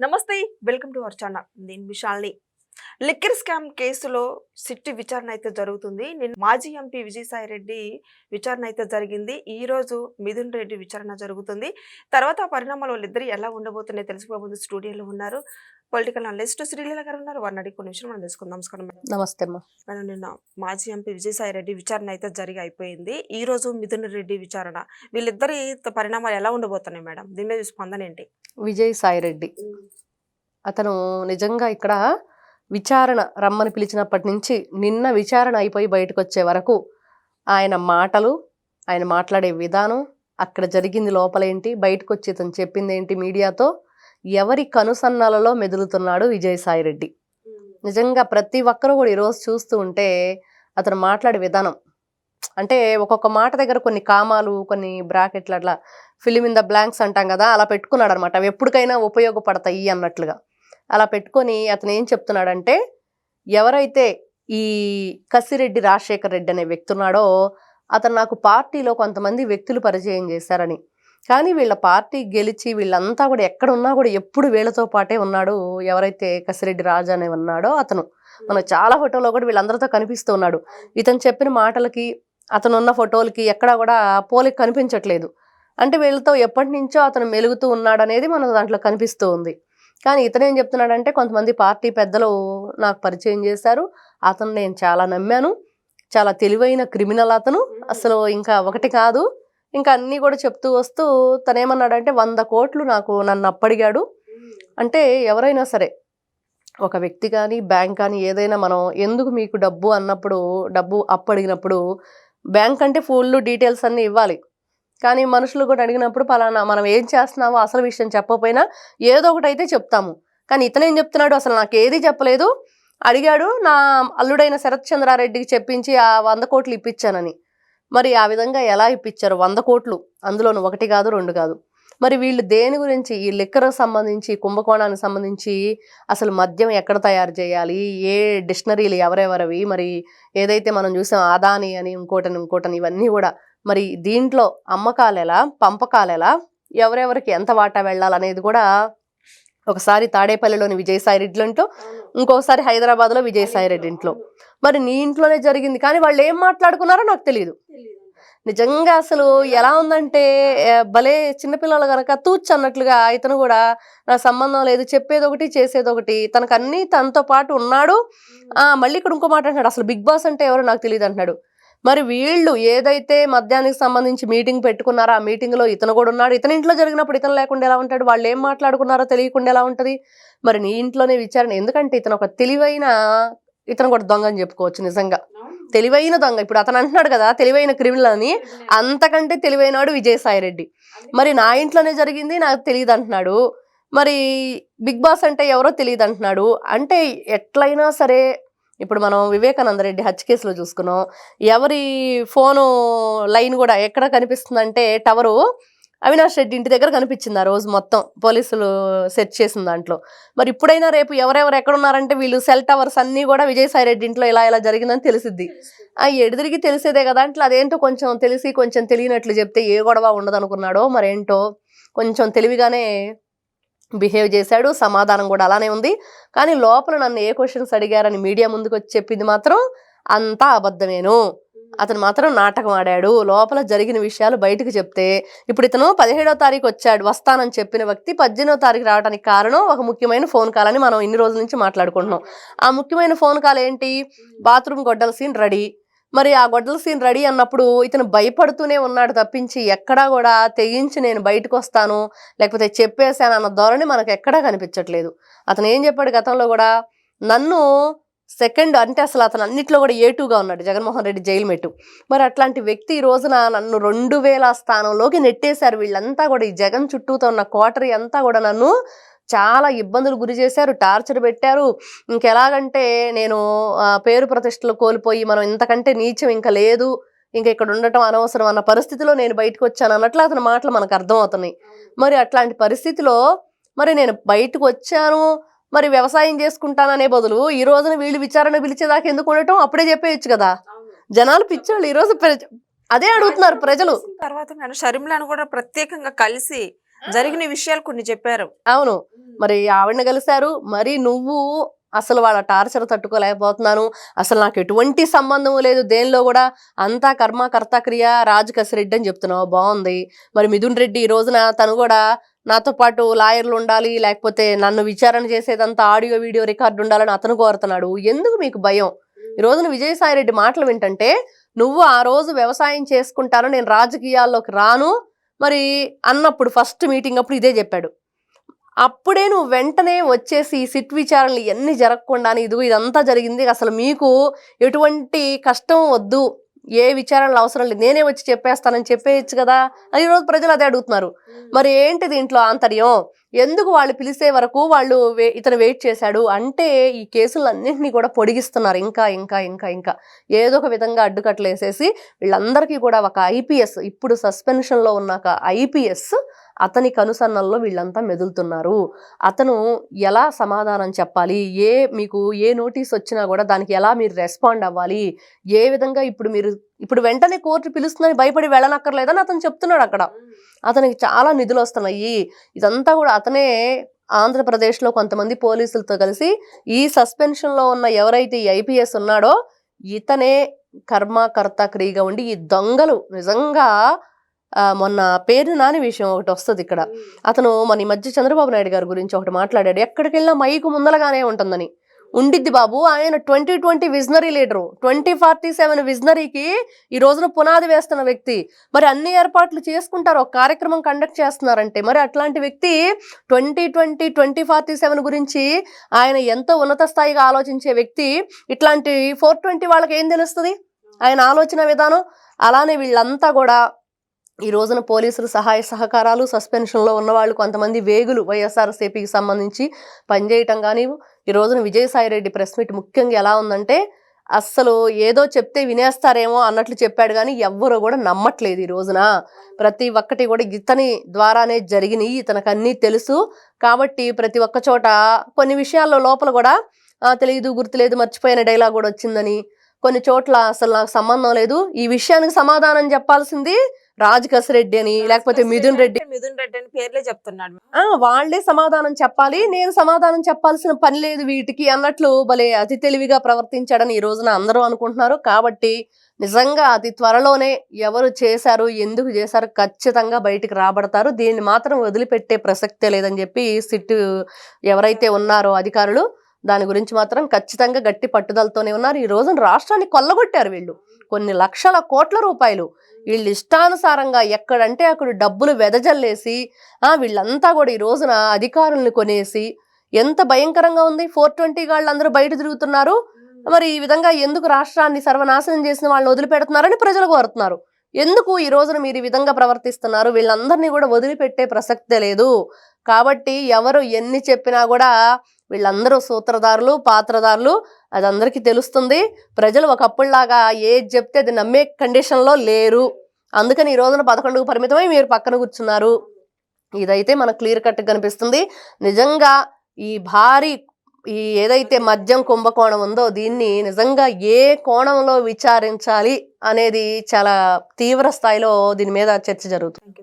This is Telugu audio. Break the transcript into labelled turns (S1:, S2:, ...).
S1: నమస్తే, వెల్కమ్ టు అవర్ ఛానల్. నేను విశాల్ని. లిక్కర్ స్కామ్ కేసులో సిట్ విచారణ అయితే జరుగుతుంది. నిన్న మాజీ ఎంపీ విజయసాయిరెడ్డి విచారణ అయితే జరిగింది. ఈ రోజు మిథున్ రెడ్డి విచారణ జరుగుతుంది. తర్వాత పరిణామాలు వాళ్ళిద్దరు ఎలా ఉండబోతున్నాయి తెలుసుకోబోతుంది. స్టూడియోలో ఉన్నారు పొలిటికల్ అనలిస్ట్ శ్రీలీల గారు ఉన్నారు. వారిని అడిగి కొన్ని విషయం మనం తెలుసుకుందాం. నమస్కారం మేడం.
S2: నమస్తే అమ్మా.
S1: మేడం, నిన్న మాజీ ఎంపీ విజయసాయిరెడ్డి విచారణ అయితే జరిగి అయిపోయింది. ఈ రోజు మిథున్ రెడ్డి విచారణ. వీళ్ళిద్దరి పరిణామాలు ఎలా ఉండబోతున్నాయి మేడం? దీని మీద స్పందన ఏంటి?
S2: విజయసాయిరెడ్డి అతను నిజంగా ఇక్కడ విచారణ రమ్మని పిలిచినప్పటి నుంచి నిన్న విచారణ అయిపోయి బయటకు వచ్చే వరకు ఆయన మాటలు, ఆయన మాట్లాడే విధానం, అక్కడ జరిగింది లోపలేంటి, బయటకు వచ్చి అతను చెప్పింది ఏంటి మీడియాతో, ఎవరి కనుసన్నాలలో మెదులుతున్నాడు విజయసాయిరెడ్డి. నిజంగా ప్రతి ఒక్కరూ కూడా ఈరోజు చూస్తూ ఉంటే అతను మాట్లాడే విధానం అంటే ఒక్కొక్క మాట దగ్గర కొన్ని కామాలు, కొన్ని బ్రాకెట్లు, అట్లా ఫిలిం ఇన్ ద బ్లాంక్స్ అంటాం కదా, అలా పెట్టుకున్నాడు అనమాట. అవి ఎప్పటికైనా ఉపయోగపడతాయి అన్నట్లుగా అలా పెట్టుకొని అతను ఏం చెప్తున్నాడంటే, ఎవరైతే ఈ కసిరెడ్డి రాజశేఖర్ రెడ్డి అనే వ్యక్తి ఉన్నాడో అతను నాకు పార్టీలో కొంతమంది వ్యక్తులు పరిచయం చేశారని, కానీ వీళ్ళ పార్టీ గెలిచి వీళ్ళంతా కూడా ఎక్కడ ఉన్నా కూడా ఎప్పుడు వీళ్ళతో పాటే ఉన్నాడు. ఎవరైతే కసిరెడ్డి రాజా అనే ఉన్నాడో అతను మనకు చాలా ఫోటోలో కూడా వీళ్ళందరితో కనిపిస్తూ ఉన్నాడు. ఇతను చెప్పిన మాటలకి అతను ఉన్న ఫోటోలకి ఎక్కడా కూడా పోలిక కనిపించట్లేదు. అంటే వీళ్ళతో ఎప్పటి నుంచో అతను మెలుగుతూ ఉన్నాడు అనేది మనకు దాంట్లో కనిపిస్తూ ఉంది. కానీ ఇతను ఏం చెప్తున్నాడంటే, కొంతమంది పార్టీ పెద్దలు నాకు పరిచయం చేశారు, అతను నేను చాలా నమ్మాను, చాలా తెలివైన క్రిమినల్ అతను, అసలు ఇంకా ఒకటి కాదు, ఇంకా అన్నీ కూడా చెప్తూ వస్తూ తనేమన్నాడంటే 100 కోట్లు నన్ను అప్పడిగాడు. అంటే ఎవరైనా సరే ఒక వ్యక్తి కానీ బ్యాంక్ కానీ ఏదైనా మనం ఎందుకు మీకు డబ్బు అన్నప్పుడు, డబ్బు అప్పడిగినప్పుడు బ్యాంక్ అంటే ఫుల్ డీటెయిల్స్ అన్నీ ఇవ్వాలి. కానీ మనుషులు కూడా అడిగినప్పుడు పలానా మనం ఏం చేస్తున్నామో అసలు విషయం చెప్పకపోయినా ఏదో ఒకటి అయితే చెప్తాము. కానీ ఇతనేం చెప్తున్నాడు, అసలు నాకు ఏది చెప్పలేదు, అడిగాడు, నా అల్లుడైన శరత్ చంద్రారెడ్డికి చెప్పించి ఆ 100 కోట్లు ఇప్పించానని. మరి ఆ విధంగా ఎలా ఇప్పించారు 100 కోట్లు? అందులోను 1 కాదు 2 కాదు. మరి వీళ్ళు దేని గురించి, ఈ లిక్కర్ సంబంధించి, కుంభకోణానికి సంబంధించి అసలు మద్యం ఎక్కడ తయారు చేయాలి, ఏ డిక్షనరీలు ఎవరెవరవి, మరి ఏదైతే మనం చూసాం ఆదాని అని ఇంకోటని ఇవన్నీ కూడా, మరి దీంట్లో అమ్మకాలు ఎలా, పంపకాలు ఎలా, ఎవరెవరికి ఎంత వాటా వెళ్ళాలనేది కూడా ఒకసారి తాడేపల్లిలోని విజయసాయిరెడ్డి ఇంట్లో, ఇంకోసారి హైదరాబాద్లో విజయసాయిరెడ్డి ఇంట్లో, మరి నీ ఇంట్లోనే జరిగింది. కానీ వాళ్ళు ఏం మాట్లాడుకున్నారో నాకు తెలియదు. నిజంగా అసలు ఎలా ఉందంటే భలే చిన్నపిల్లలు కనుక తూచ్ అన్నట్లుగా ఇతను కూడా నా సంబంధం లేదు, చెప్పేది ఒకటి చేసేది ఒకటి, తనకు అన్నీ తనతో పాటు ఉన్నాడు. మళ్ళీ ఇక్కడ ఇంకో మాట అంటున్నాడు, అసలు బిగ్ బాస్ అంటే ఎవరో నాకు తెలియదు అంటున్నాడు. మరి వీళ్ళు ఏదైతే మద్యానికి సంబంధించి మీటింగ్ పెట్టుకున్నారో ఆ మీటింగ్లో ఇతను కూడా ఉన్నాడు. ఇతని ఇంట్లో జరిగినప్పుడు ఇతను లేకుండా ఎలా ఉంటాడు? వాళ్ళు ఏం మాట్లాడుకున్నారో తెలియకుండా ఎలా ఉంటుంది? మరి నీ ఇంట్లోనే విచారణ. ఎందుకంటే ఇతను ఒక తెలివైన, ఇతను కూడా దొంగ అని చెప్పుకోవచ్చు. నిజంగా తెలివైన దొంగ. ఇప్పుడు అతను అంటున్నాడు కదా తెలివైన క్రిమినల్ అని, అంతకంటే తెలివైనవాడు విజయసాయిరెడ్డి. మరి నా ఇంట్లోనే జరిగింది నాకు తెలియదు అంటున్నాడు. మరి బిగ్ బాస్ అంటే ఎవరో తెలియదు అంటున్నాడు. అంటే ఎట్లయినా సరే ఇప్పుడు మనం వివేకానంద రెడ్డి హత్య కేసులో చూసుకున్నాం, ఎవరి ఫోను లైన్ కూడా ఎక్కడ కనిపిస్తుందంటే టవరు అవినాష్ రెడ్డి ఇంటి దగ్గర కనిపించింది ఆ రోజు మొత్తం పోలీసులు సెర్చ్ చేసిన దాంట్లో. మరి ఇప్పుడైనా రేపు ఎవరెవరు ఎక్కడున్నారంటే వీళ్ళు సెల్ టవర్స్ అన్నీ కూడా విజయసాయిరెడ్డి ఇంట్లో ఇలా జరిగిందని తెలిసిద్ది. ఎడిదిరిగి తెలిసేదే కదా. అంటే అదేంటో కొంచెం తెలిసి కొంచెం తెలియనట్లు చెప్తే ఏ గొడవ ఉండదు అనుకున్నాడో మరేంటో, కొంచెం తెలివిగానే బిహేవ్ చేశాడు. సమాధానం కూడా అలానే ఉంది. కానీ లోపల నన్ను ఏ క్వశ్చన్స్ అడిగారని మీడియా ముందుకు వచ్చి చెప్పింది మాత్రం అంతా అబద్ధమేను. అతను మాత్రం నాటకం ఆడాడు. లోపల జరిగిన విషయాలు బయటకు చెప్తే, ఇప్పుడు ఇతను 17వ తారీఖు వచ్చాడు, వస్తానని చెప్పిన వ్యక్తి 18వ తారీఖు రావడానికి కారణం ఒక ముఖ్యమైన ఫోన్ కాల్ అని మనం ఇన్ని రోజుల నుంచి మాట్లాడుకుంటున్నాం. ఆ ముఖ్యమైన ఫోన్ కాల్ ఏంటి? బాత్రూమ్ గొడ్డల సీన్ రెడీ. మరి ఆ గొడ్డల సీన్ రెడీ అన్నప్పుడు ఇతను భయపడుతూనే ఉన్నాడు తప్పించి ఎక్కడా కూడా తెగించి నేను బయటకు వస్తాను లేకపోతే చెప్పేశాను అన్న ధోరణి మనకు ఎక్కడా కనిపించట్లేదు. అతను ఏం చెప్పాడు గతంలో కూడా, నన్ను సెకండ్ అంటే అసలు అతను అన్నిట్లో కూడా A2గా ఉన్నాడు, జగన్మోహన్ రెడ్డి జైలు మెట్టు. మరి అట్లాంటి వ్యక్తి ఈ రోజున నన్ను 2000 స్థానంలోకి నెట్టేశారు వీళ్ళంతా కూడా. ఈ జగన్ చుట్టూతో ఉన్న కోటరీ అంతా కూడా నన్ను చాలా ఇబ్బందులు గురి చేశారు, టార్చర్ పెట్టారు. ఇంకెలాగంటే నేను పేరు ప్రతిష్టలు కోల్పోయి మనం ఇంతకంటే నీచం ఇంకా లేదు, ఇంకా ఇక్కడ ఉండటం అనవసరం అన్న పరిస్థితిలో నేను బయటకు వచ్చాను అన్నట్లు అతని మాటలు మనకు అర్థం అవుతున్నాయి. మరి అట్లాంటి పరిస్థితిలో మరి నేను బయటకు వచ్చాను, మరి వ్యవసాయం చేసుకుంటాననే బదులు ఈ రోజున వీళ్ళు విచారణ పిలిచేదాకా ఎందుకు ఉండటం? అప్పుడే చెప్పేయచ్చు కదా. జనాలు పిచ్చోళ్ళు ఈరోజు అదే అడుగుతున్నారు ప్రజలు.
S1: తర్వాత షర్మిలను కూడా ప్రత్యేకంగా కలిసి జరిగిన విషయాలు కొన్ని చెప్పారు.
S2: అవును. మరి ఆవిడని కలిశారు. మరి నువ్వు అసలు వాళ్ళ టార్చర్ తట్టుకోలేకపోతున్నాను. అసలు నాకు ఎటువంటి సంబంధం లేదు దేనిలో గూడా. అంతా కర్మ, కర్త, క్రియ, రాజు కసిరెడ్డి అని చెప్తున్నావు. బావుంది. మరి మిథున్ రెడ్డి ఈ రోజున తను గూడా నాతో పాటు లాయర్లు ఉండాలి, లేకపోతే నన్ను విచారణ చేసేదంతా ఆడియో, వీడియో రికార్డ్ ఉండాలని అతను కోరుతున్నాడు. ఎందుకు మీకు భయం? ఈ రోజున విజయసాయిరెడ్డి మాటలు వింటంటే, నువ్వు ఆ రోజు వ్యవసాయం చేసుకుంటాను, నేను రాజకీయాల్లోకి రాను మరి అన్నప్పుడు ఫస్ట్ మీటింగ్ అప్పుడు ఇదే చెప్పాడు. అప్పుడే నువ్వు వెంటనే వచ్చేసి ఈ సిట్ విచారణలు ఇవన్నీ జరగకుండానే ఇదంతా జరిగింది. అసలు మీకు ఎటువంటి కష్టం వద్దు, ఏ విచారణలు అవసరం లేదు, నేనే వచ్చి చెప్పేస్తానని చెప్పేయచ్చు కదా అని ఈరోజు ప్రజలు అదే అడుగుతున్నారు. మరి ఏంటి దీంట్లో ఆంతర్యం? ఎందుకు వాళ్ళు పిలిచే వరకు ఇతను వెయిట్ చేశాడు అంటే ఈ కేసులన్నింటినీ కూడా పొడిగిస్తున్నారు. ఇంకా ఇంకా ఇంకా ఇంకా ఏదో ఒక విధంగా అడ్డుకట్టలు వేసేసి వీళ్ళందరికీ కూడా ఒక ఐపీఎస్, ఇప్పుడు సస్పెన్షన్లో ఉన్న ఒక ఐపీఎస్ అతని కనుసన్నల్లో వీళ్ళంతా మెదులుతున్నారు. అతను ఎలా సమాధానం చెప్పాలి, మీకు ఏ నోటీస్ వచ్చినా కూడా దానికి ఎలా మీరు రెస్పాండ్ అవ్వాలి, ఏ విధంగా ఇప్పుడు వెంటనే కోర్టు పిలుస్తుందని భయపడి వెళ్ళనక్కర్లేదని అతను చెప్తున్నాడు. అక్కడ అతనికి చాలా నిధులు వస్తున్నాయి. ఇదంతా కూడా అతనే ఆంధ్రప్రదేశ్లో కొంతమంది పోలీసులతో కలిసి ఈ సస్పెన్షన్లో ఉన్న ఎవరైతే ఈ ఐపీఎస్ ఉన్నాడో ఇతనే కర్మ, కర్త, క్రియగా ఉండి ఈ దొంగలు నిజంగా మొన్న పేరు నాని విషయం ఒకటి వస్తుంది ఇక్కడ. అతను మన ఈ మధ్య చంద్రబాబు నాయుడు గారి గురించి ఒకటి మాట్లాడాడు. ఎక్కడికి వెళ్ళినా మైకు ముందలగానే ఉంటుందని. ఉండిద్ది బాబు. ఆయన 2020 విజనరీ లీడరు, 2047 విజనరీకి ఈ రోజున పునాది వేస్తున్న వ్యక్తి. మరి అన్ని ఏర్పాట్లు చేసుకుంటారు, ఒక కార్యక్రమం కండక్ట్ చేస్తున్నారంటే మరి అట్లాంటి వ్యక్తి 2020, 2047 గురించి ఆయన ఎంతో ఉన్నత స్థాయిగా ఆలోచించే వ్యక్తి ఇట్లాంటి 420 వాళ్ళకి ఏం తెలుస్తుంది ఆయన ఆలోచన విధానం? అలానే వీళ్ళంతా కూడా ఈ రోజున పోలీసులు సహాయ సహకారాలు, సస్పెన్షన్లో ఉన్నవాళ్ళు కొంతమంది వేగులు వైఎస్ఆర్సీపీకి సంబంధించి పనిచేయటం కానీ. ఈ రోజున విజయసాయిరెడ్డి ప్రెస్ మీట్ ముఖ్యంగా ఎలా ఉందంటే అస్సలు ఏదో చెప్తే వినేస్తారేమో అన్నట్లు చెప్పాడు కానీ ఎవ్వరూ కూడా నమ్మట్లేదు. ఈ రోజున ప్రతి ఒక్కటి కూడా ఇతని ద్వారానే జరిగినాయి, ఇతనికి అన్నీ తెలుసు కాబట్టి ప్రతి ఒక్క చోట కొన్ని విషయాల్లో లోపల కూడా తెలియదు, గుర్తులేదు, మర్చిపోయిన డైలాగ్ కూడా వచ్చిందని, కొన్ని చోట్ల అసలు నాకు సంబంధం లేదు, ఈ విషయానికి సమాధానం చెప్పాల్సింది రాజు కసిరెడ్డి అని లేకపోతే మిథున్ రెడ్డి
S1: అని పేర్లే చెప్తున్నాడు.
S2: వాళ్లే సమాధానం చెప్పాలి, నేను సమాధానం చెప్పాల్సిన పని లేదు వీటికి అన్నట్లు భలే అతి తెలివిగా ప్రవర్తించాడని ఈ రోజున అందరూ అనుకుంటున్నారు. కాబట్టి నిజంగా అతి త్వరలోనే ఎవరు చేశారు, ఎందుకు చేశారు ఖచ్చితంగా బయటికి రాబడతారు. దీన్ని మాత్రం వదిలిపెట్టే ప్రసక్తే లేదని చెప్పి సిట్ ఎవరైతే ఉన్నారో అధికారులు దాని గురించి మాత్రం ఖచ్చితంగా గట్టి పట్టుదలతోనే ఉన్నారు. ఈ రోజున రాష్ట్రాన్ని కొల్లగొట్టారు వీళ్ళు కొన్ని లక్షల కోట్ల రూపాయలు. వీళ్ళు ఇష్టానుసారంగా ఎక్కడంటే అక్కడ డబ్బులు వెదజల్లేసి వీళ్ళంతా కూడా ఈ రోజున అధికారులను కొనేసి ఎంత భయంకరంగా ఉంది. 420 వాళ్ళందరూ బయట తిరుగుతున్నారు. మరి ఈ విధంగా ఎందుకు రాష్ట్రాన్ని సర్వనాశనం చేసిన వాళ్ళని వదిలిపెడుతున్నారని ప్రజలు కోరుతున్నారు. ఎందుకు ఈ రోజున మీరు ఈ విధంగా ప్రవర్తిస్తున్నారు? వీళ్ళందరినీ కూడా వదిలిపెట్టే ప్రసక్తే లేదు. కాబట్టి ఎవరు ఎన్ని చెప్పినా కూడా వీళ్ళందరూ సూత్రధారులు, పాత్రధారులు, అది అందరికీ తెలుస్తుంది. ప్రజలు ఒకప్పుడులాగా ఏది చెప్తే అది నమ్మే కండిషన్లో లేరు. అందుకని ఈ రోజున 11కు పరిమితమై మీరు పక్కన కూర్చున్నారు. ఇదైతే మనకు క్లియర్ కట్ కనిపిస్తుంది. నిజంగా ఈ ఏదైతే మద్యం కుంభకోణం ఉందో దీన్ని నిజంగా ఏ కోణంలో విచారించాలి అనేది చాలా తీవ్ర స్థాయిలో దీని మీద చర్చ జరుగుతుంది.